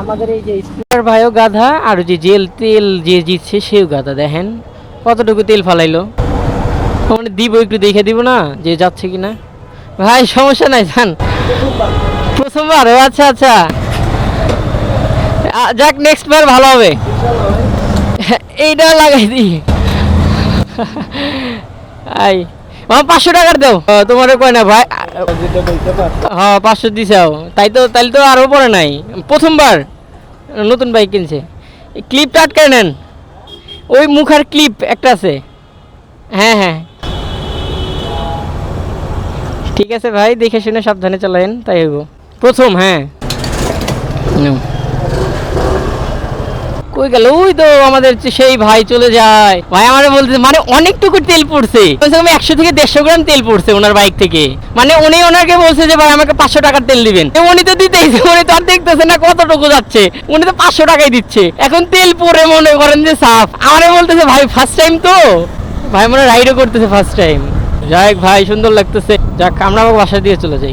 আমাদের এই যে স্কুটার ভাইও গাধা, আর যে জেল তেল যে জিতছে সেও গাধা। দেখেন কতটুকু তেল ফালাইলো। মানে দিব একটু দেখে দিব না যে যাচ্ছে কিনা। ভাই সমস্যা নাই, যান। প্রথমবার? ও আচ্ছা আচ্ছা, যাক নেক্সট বার ভালো হবে। এইটা লাগাই দিই। আই 500 টাকার দাও। তোমার কয় না ভাই? হ্যাঁ 500 দিছাও, তাইলে তো আরও পরে নাই। প্রথমবার নতুন বাইক কিনছে। ক্লিপটা আটকে নেন, ওই মুখার ক্লিপ একটা আছে। হ্যাঁ হ্যাঁ ঠিক আছে ভাই, দেখে শুনে সাবধানে চালায়েন, তাই হইব। প্রথম, হ্যাঁ। কই গেল? ওই তো আমাদের সেই ভাই চলে যায়। ভাই আমার বলতে মানে অনেকটুকু তেল পড়ছে, 100 থেকে 150 গ্রাম তেল পড়ছে ওনার বাইক থেকে। মানে উনি ওনাকে বলছে যে ভাই আমাকে 500 টাকার তেল দিবেন, উনি তো দিতেইছে, উনি তো আর দেখতেছে না কতটুকু যাচ্ছে, উনি তো 500 টাকাই দিচ্ছে। এখন তেল পরে মনে করেন যে সাফ। আমারে বলতেছে ভাই ফার্স্ট টাইম তো, ভাই মনে রাইডও করতেছে ফার্স্ট টাইম। যাই ভাই সুন্দর লাগতেছে। যাক আমরা বাসা দিয়ে চলে যাই।